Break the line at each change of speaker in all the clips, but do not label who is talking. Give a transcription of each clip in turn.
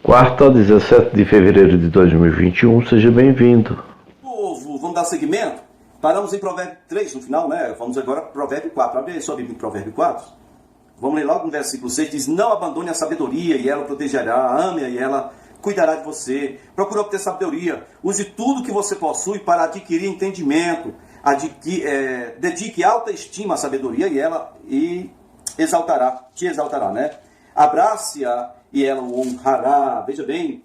Quarta, 17 de fevereiro de 2021, seja bem-vindo.
Povo, vamos dar seguimento? Paramos em Provérbio 3 no final, né? Vamos agora para Provérbio 4. Abre aí sua Bíblia em Provérbio 4. Vamos ler logo no versículo 6. Diz: não abandone a sabedoria e ela o protegerá. Ame-a e ela cuidará de você. Procure obter sabedoria. Use tudo que você possui para adquirir entendimento. Dedique alta estima à sabedoria e ela te exaltará, né? Abrace-a e ela o honrará. Veja bem,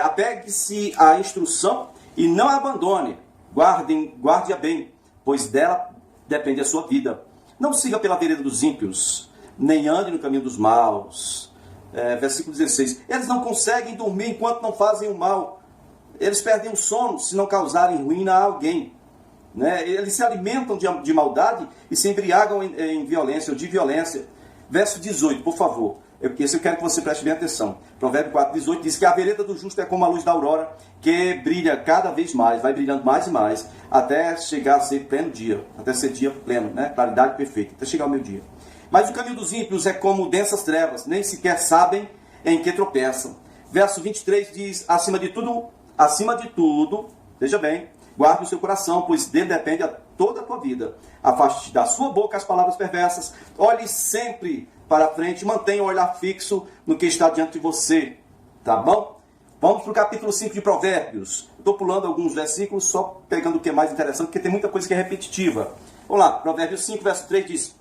apegue-se à instrução e não a abandone. Guarde-a bem, pois dela depende a sua vida. Não siga pela vereda dos ímpios, nem ande no caminho dos maus. Versículo 16. Eles não conseguem dormir enquanto não fazem o mal. Eles perdem o sono se não causarem ruína a alguém. Né? Eles se alimentam de maldade e se embriagam em violência ou de violência. Verso 18, por favor. Esse eu quero que você preste bem atenção. Provérbio 4, 18 diz que a vereda do justo é como a luz da aurora, que brilha cada vez mais, vai brilhando mais e mais, até chegar a ser pleno dia, até ser dia pleno, né? Claridade perfeita, até chegar ao meio-dia. Mas o caminho dos ímpios é como densas trevas, nem sequer sabem em que tropeçam. Verso 23 diz: acima de tudo, veja bem, guarde o seu coração, pois dele depende toda a tua vida. Afaste da sua boca as palavras perversas. Olhe sempre para frente, mantenha o olhar fixo no que está diante de você. Tá bom? Vamos para o capítulo 5 de Provérbios. Estou pulando alguns versículos, só pegando o que é mais interessante, porque tem muita coisa que é repetitiva. Vamos lá, Provérbios 5, verso 3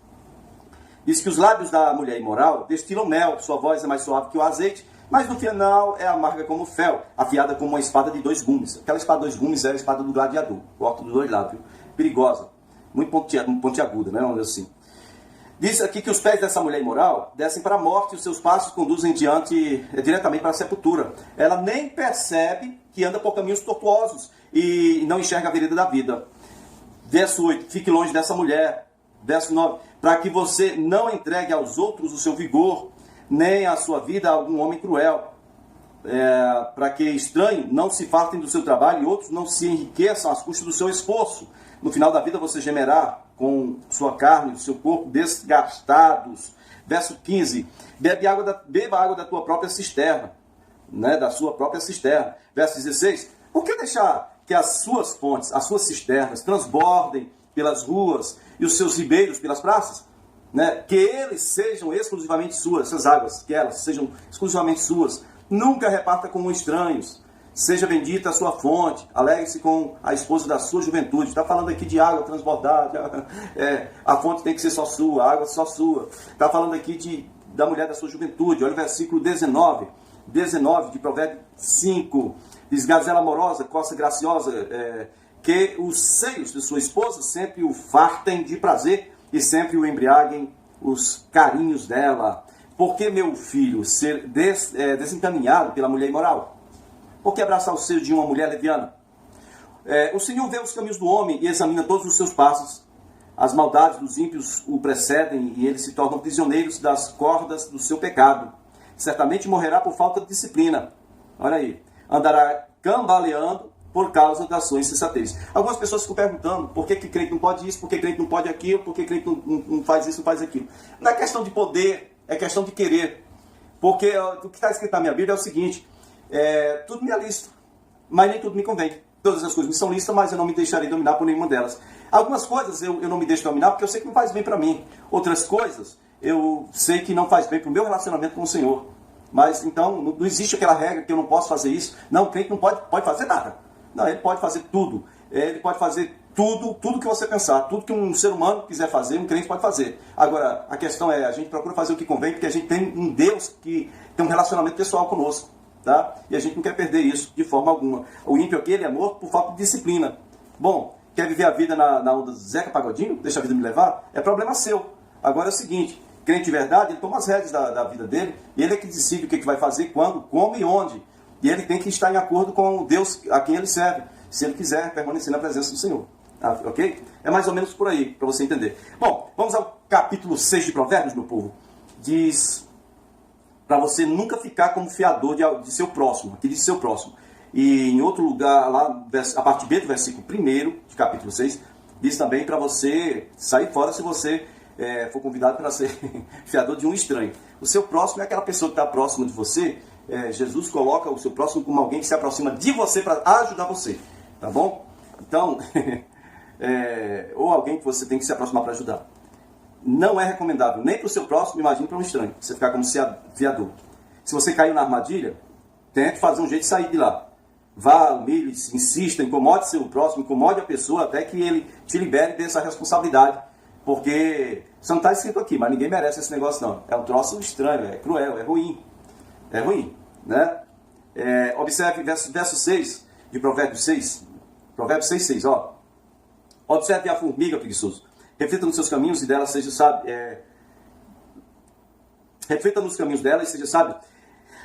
diz que os lábios da mulher imoral destilam mel, sua voz é mais suave que o azeite, mas no final é amarga como fel, afiada como uma espada de 2 gumes. Aquela espada de 2 gumes é a espada do gladiador, corta dos 2 lados, viu? Perigosa, muito pontiaguda, né? Vamos dizer assim. Diz aqui que os pés dessa mulher imoral descem para a morte e os seus passos conduzem diretamente para a sepultura. Ela nem percebe que anda por caminhos tortuosos e não enxerga a vereda da vida. Verso 8, fique longe dessa mulher. Verso 9, para que você não entregue aos outros o seu vigor, nem a sua vida a algum homem cruel. Para que estranhos não se fartem do seu trabalho e outros não se enriqueçam às custas do seu esforço. No final da vida você gemerá com sua carne e o seu corpo desgastados. Verso 15, beba água da tua própria cisterna, né, da sua própria cisterna. Verso 16, por que deixar que as suas fontes, as suas cisternas, transbordem pelas ruas e os seus ribeiros pelas praças? Né? Que eles sejam exclusivamente suas, essas águas, que elas sejam exclusivamente suas. Nunca reparta com estranhos. Seja bendita a sua fonte. Alegre-se com a esposa da sua juventude. Está falando aqui de água transbordada. A fonte tem que ser só sua, a água só sua. Está falando aqui da mulher da sua juventude. Olha o versículo 19 de Provérbio 5. Diz: gazela amorosa, costa graciosa, que os seios de sua esposa sempre o fartem de prazer e sempre o embriaguem os carinhos dela. Por que, meu filho, ser desencaminhado pela mulher imoral? Por que abraçar o seio de uma mulher leviana? O Senhor vê os caminhos do homem e examina todos os seus passos. As maldades dos ímpios o precedem e eles se tornam prisioneiros das cordas do seu pecado. Certamente morrerá por falta de disciplina. Olha aí. Andará cambaleando por causa da sua insensatez. Algumas pessoas ficam perguntando por que crente não pode isso, por que crente não pode aquilo, por que crente não faz isso, não faz aquilo. Não é questão de poder, é questão de querer. Porque o que está escrito na minha Bíblia é o seguinte: tudo me é lícito, mas nem tudo me convém. Todas as coisas me são lícitas, mas eu não me deixarei dominar por nenhuma delas. Algumas coisas eu não me deixo dominar porque eu sei que não faz bem para mim. Outras coisas eu sei que não faz bem para o meu relacionamento com o Senhor. Mas então não existe aquela regra que eu não posso fazer isso. Não, o crente não pode fazer nada. Não, ele pode fazer tudo. Ele pode fazer tudo que você pensar. Tudo que um ser humano quiser fazer, um crente pode fazer. Agora, a questão é, a gente procura fazer o que convém, porque a gente tem um Deus que tem um relacionamento pessoal conosco. Tá? E a gente não quer perder isso de forma alguma. O ímpio aqui, ele é morto por falta de disciplina. Bom, quer viver a vida na onda do Zeca Pagodinho? Deixa a vida me levar? É problema seu. Agora é o seguinte: crente de verdade, ele toma as rédeas da vida dele, e ele é que decide o que vai fazer, quando, como e onde. E ele tem que estar em acordo com o Deus a quem ele serve, se ele quiser permanecer na presença do Senhor. Ok? É mais ou menos por aí, para você entender. Bom, vamos ao capítulo 6 de Provérbios, meu povo. Diz para você nunca ficar como fiador de seu próximo. Aqui diz seu próximo. E em outro lugar, lá, a parte B do versículo 1 de capítulo 6, diz também para você sair fora se você for convidado para ser fiador de um estranho. O seu próximo é aquela pessoa que está próxima de você, Jesus coloca o seu próximo como alguém que se aproxima de você para ajudar você, tá bom? Então, ou alguém que você tem que se aproximar para ajudar. Não é recomendável nem para o seu próximo, imagine para um estranho, você ficar como viador. Se você caiu na armadilha, tente fazer um jeito de sair de lá. Vá, humilhe, insista, incomode seu próximo, incomode a pessoa até que ele te libere dessa responsabilidade. Porque isso não está escrito aqui, mas ninguém merece esse negócio não. É um troço estranho, é cruel, é ruim. É ruim, né? Observe verso 6 de Provérbios 6. Provérbios 6:6, ó. Observe a formiga, preguiçoso. Reflita nos seus caminhos e dela seja sábio. Reflita nos caminhos dela e seja sábio.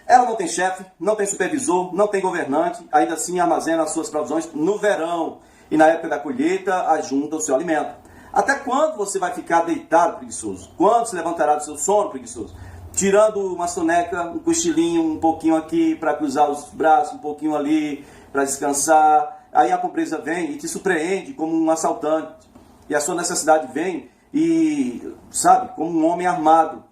Ela não tem chefe, não tem supervisor, não tem governante, ainda assim armazena as suas provisões no verão e na época da colheita ajunta o seu alimento. Até quando você vai ficar deitado, preguiçoso? Quando se levantará do seu sono, preguiçoso? Tirando uma soneca, um cochilinho, um pouquinho aqui para cruzar os braços, um pouquinho ali para descansar. Aí a pobreza vem e te surpreende como um assaltante. E a sua necessidade vem e, sabe, como um homem armado.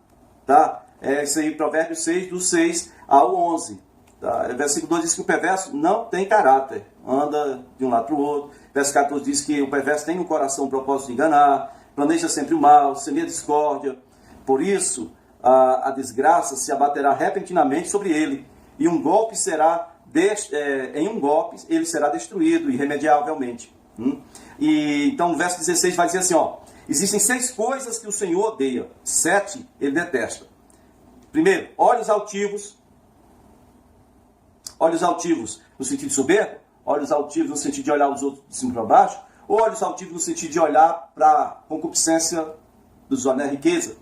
Tá? Isso aí, Provérbios 6, do 6 ao 11. Tá? Versículo 2 diz que o perverso não tem caráter, anda de um lado para o outro. Verso 14 diz que o perverso tem no coração o propósito de enganar, planeja sempre o mal, semeia discórdia. Por isso, a desgraça se abaterá repentinamente sobre ele, e em um golpe ele será destruído irremediavelmente. E então o verso 16 vai dizer assim, ó: existem 6 coisas que o Senhor odeia, 7 ele detesta. Primeiro, olhos altivos no sentido de soberbo, olhos altivos no sentido de olhar os outros de cima para baixo, ou olhos altivos no sentido de olhar para a concupiscência dos olhos, né? Riqueza.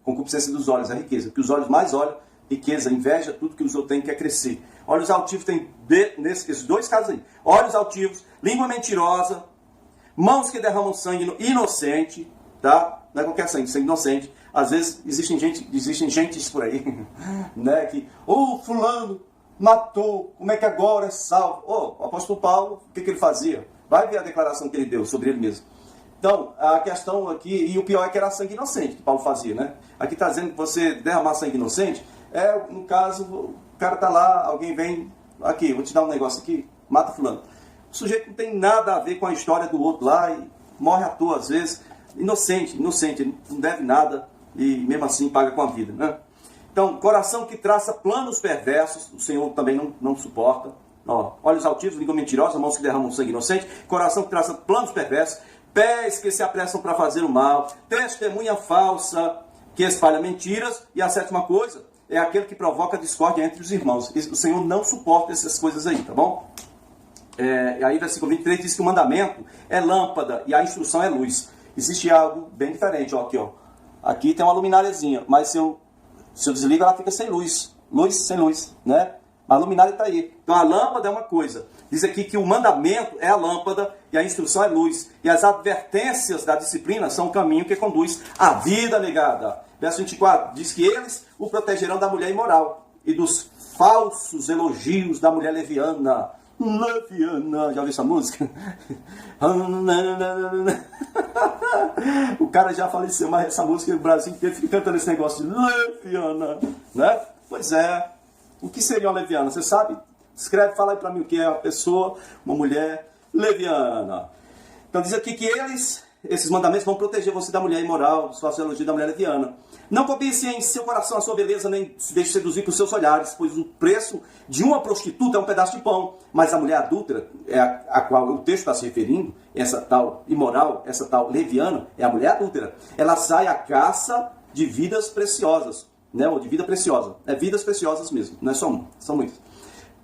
Concupiscência dos olhos, a riqueza. Que os olhos mais olham, riqueza, inveja, tudo que os outros têm quer crescer. Olhos altivos tem nesses 2 casos aí. Olhos altivos, língua mentirosa, mãos que derramam sangue inocente, tá? Não é qualquer sangue inocente. Às vezes existem gente por aí, né? Que, fulano matou, como é que agora é salvo? O apóstolo Paulo, o que ele fazia? Vai ver a declaração que ele deu sobre ele mesmo. Então, a questão aqui, e o pior é que era sangue inocente que Paulo fazia, né? Aqui está dizendo que você derramar sangue inocente, no caso, o cara está lá, alguém vem, aqui, vou te dar um negócio aqui, mata fulano. O sujeito não tem nada a ver com a história do outro lá e morre à toa às vezes, inocente, não deve nada e mesmo assim paga com a vida, né? Então, coração que traça planos perversos, o Senhor também não suporta. Ó, olhos altivos, língua mentirosa, mãos que derramam sangue inocente, coração que traça planos perversos, pés que se apressam para fazer o mal, testemunha falsa que espalha mentiras, e a 7ª coisa é aquele que provoca discórdia entre os irmãos. O Senhor não suporta essas coisas aí, tá bom? E aí, versículo 23 diz que o mandamento é lâmpada e a instrução é luz. Existe algo bem diferente, ó, aqui, ó. Aqui tem uma lumináriazinha, mas se eu desligo, ela fica sem luz. Sem luz, né? A luminária está aí. Então a lâmpada é uma coisa. Diz aqui que o mandamento é a lâmpada e a instrução é luz. E as advertências da disciplina são o caminho que conduz à vida negada. Verso 24 diz que eles o protegerão da mulher imoral e dos falsos elogios da mulher leviana. Leviana, já ouviu essa música? O cara já faleceu, mas essa música no Brasil inteiro fica cantando esse negócio de leviana, né? Pois é. O que seria uma leviana? Você sabe? Escreve, fala aí pra mim o que é uma pessoa, uma mulher leviana. Então diz aqui que esses mandamentos vão proteger você da mulher imoral, do falso elogio da mulher leviana. Não cobice em seu coração a sua beleza, nem se deixe seduzir por seus olhares, pois o preço de uma prostituta é um pedaço de pão. Mas a mulher adúltera, a qual o texto está se referindo, essa tal imoral, essa tal leviana, é a mulher adúltera. Ela sai à caça de vidas preciosas, né? Ou de vida preciosa. É vidas preciosas mesmo, não é só uma, são muitas.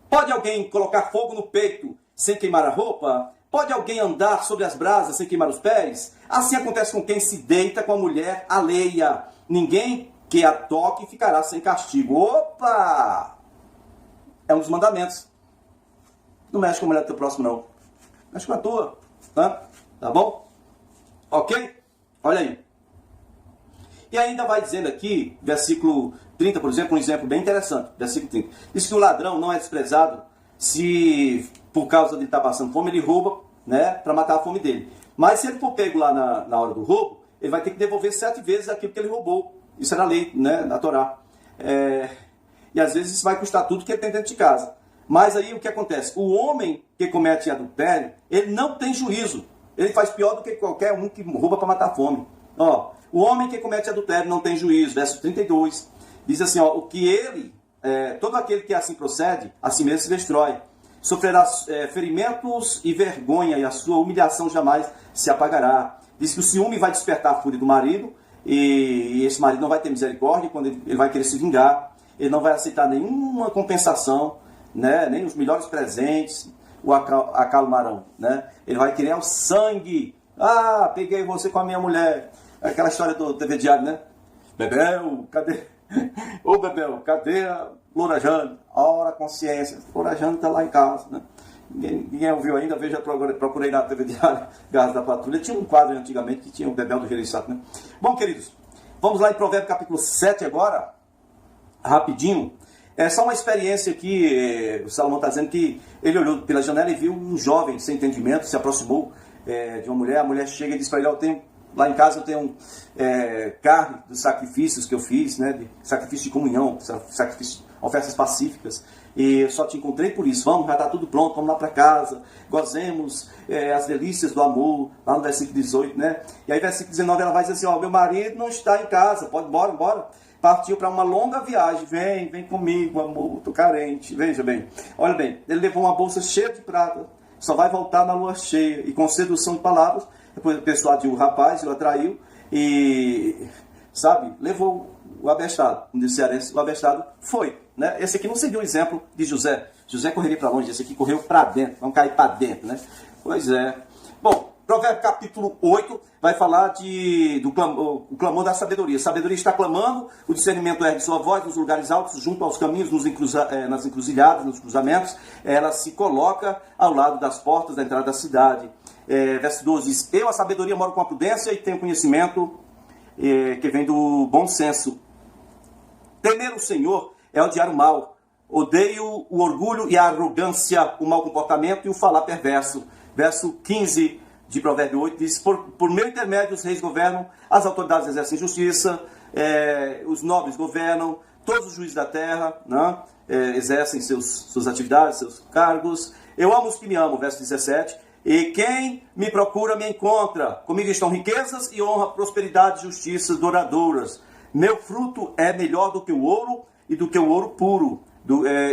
Pode alguém colocar fogo no peito sem queimar a roupa? Pode alguém andar sobre as brasas sem queimar os pés? Assim acontece com quem se deita com a mulher alheia. Ninguém que a toque ficará sem castigo. Opa! É um dos mandamentos. Não mexe com a mulher do teu próximo, não. Mexe com a tua. Tá bom? Ok? Olha aí. E ainda vai dizendo aqui, versículo 30, por exemplo, um exemplo bem interessante. Versículo 30. Diz que o ladrão não é desprezado se, por causa de estar passando fome, ele rouba, né, para matar a fome dele. Mas se ele for pego lá na hora do roubo, ele vai ter que devolver 7 vezes aquilo que ele roubou. Isso era lei, né, na Torá. E às vezes isso vai custar tudo que ele tem dentro de casa. Mas aí o que acontece? O homem que comete adultério, ele não tem juízo. Ele faz pior do que qualquer um que rouba para matar a fome. Ó, o homem que comete adultério não tem juízo. Verso 32. Diz assim, ó, o que ele, todo aquele que assim procede, assim mesmo se destrói. Sofrerá ferimentos e vergonha, e a sua humilhação jamais se apagará. Diz que o ciúme vai despertar a fúria do marido, e esse marido não vai ter misericórdia quando ele vai querer se vingar. Ele não vai aceitar nenhuma compensação, né? Nem os melhores presentes o acalmarão. Né? Ele vai querer o sangue. Ah, peguei você com a minha mulher. Aquela história do TV Diário, né? Bebel, cadê? Ô Bebel, cadê a Loura Jane? Ora, consciência. Loura Jane está lá em casa, né? Ninguém ouviu ainda, veja, procurei na TV Diário, Garras da Patrulha. Tinha um quadro antigamente que tinha o Bebel do Jereissati, né? Bom, queridos, vamos lá em Provérbios capítulo 7 agora, rapidinho. É só uma experiência aqui, o Salomão está dizendo que ele olhou pela janela e viu um jovem sem entendimento, se aproximou de uma mulher, a mulher chega e diz para ele, lá em casa eu tenho carne dos sacrifícios que eu fiz, né, de sacrifício de comunhão, sacrifício, ofertas pacíficas, e eu só te encontrei por isso. Vamos, já está tudo pronto, vamos lá para casa, gozemos as delícias do amor, lá no versículo 18, né? E aí versículo 19 ela vai dizer assim, ó, meu marido não está em casa, pode, bora. Partiu para uma longa viagem, vem comigo, amor, tô carente, veja bem. Olha bem, ele levou uma bolsa cheia de prata, só vai voltar na lua cheia, e com sedução de palavras, depois persuadiu o rapaz, o atraiu, e, sabe, levou o abestado, como disse o cearense, o abestado foi. Né? Esse aqui não seguiu o exemplo de José. José correria para longe, esse aqui correu para dentro, vamos cair para dentro, né? Pois é. Bom, Provérbios capítulo 8 vai falar do clamor da sabedoria. A sabedoria está clamando, o discernimento ergue sua voz nos lugares altos, junto aos caminhos, nas encruzilhadas, nos cruzamentos. Ela se coloca ao lado das portas da entrada da cidade. Verso 12 diz, eu, a sabedoria, moro com a prudência e tenho conhecimento que vem do bom senso. Temer o Senhor é odiar o mal. Odeio o orgulho e a arrogância, o mau comportamento e o falar perverso. Verso 15 de Provérbio 8 diz, por meu intermédio os reis governam, as autoridades exercem justiça, os nobres governam, todos os juízes da terra, né, exercem suas atividades, seus cargos. Eu amo os que me amam, verso 17, e quem me procura me encontra. Comigo estão riquezas e honra, prosperidade e justiça duradouras. Meu fruto é melhor do que o ouro e do que o ouro puro.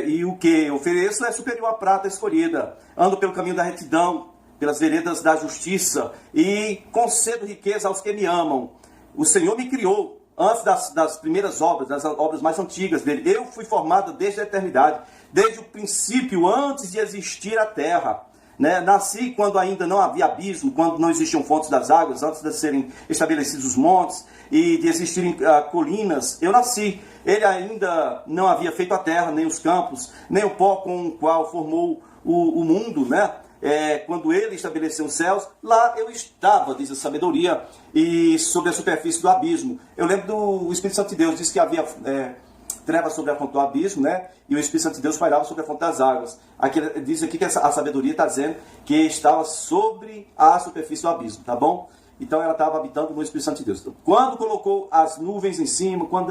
E o que ofereço é superior à prata escolhida. Ando pelo caminho da retidão, pelas veredas da justiça, e concedo riqueza aos que me amam. O Senhor me criou antes das primeiras obras, das obras mais antigas dele. Eu fui formado desde a eternidade, desde o princípio, antes de existir a terra. Né? Nasci quando ainda não havia abismo, quando não existiam fontes das águas, antes de serem estabelecidos os montes e de existirem colinas. Eu nasci. Ele ainda não havia feito a terra, nem os campos, nem o pó com o qual formou o mundo, né? Quando ele estabeleceu os céus, lá eu estava, diz a sabedoria, e sobre a superfície do abismo. Eu lembro do Espírito Santo de Deus, disse que havia trevas sobre a fonte do abismo, né? E o Espírito Santo de Deus pairava sobre a fonte das águas. Aqui, diz aqui que a sabedoria está dizendo que estava sobre a superfície do abismo, tá bom? Então ela estava habitando no Espírito Santo de Deus. Então, quando colocou as nuvens em cima, quando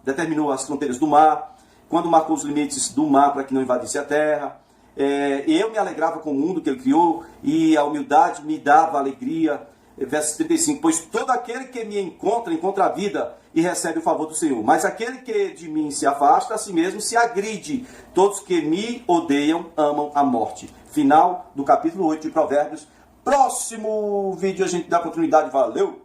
determinou as fronteiras do mar, quando marcou os limites do mar para que não invadisse a terra, eu me alegrava com o mundo que ele criou, e a humildade me dava alegria. Verso 35, pois todo aquele que me encontra a vida e recebe o favor do Senhor. Mas aquele que de mim se afasta, a si mesmo se agride. Todos que me odeiam amam a morte. Final do capítulo 8 de Provérbios. Próximo vídeo a gente dá continuidade. Valeu!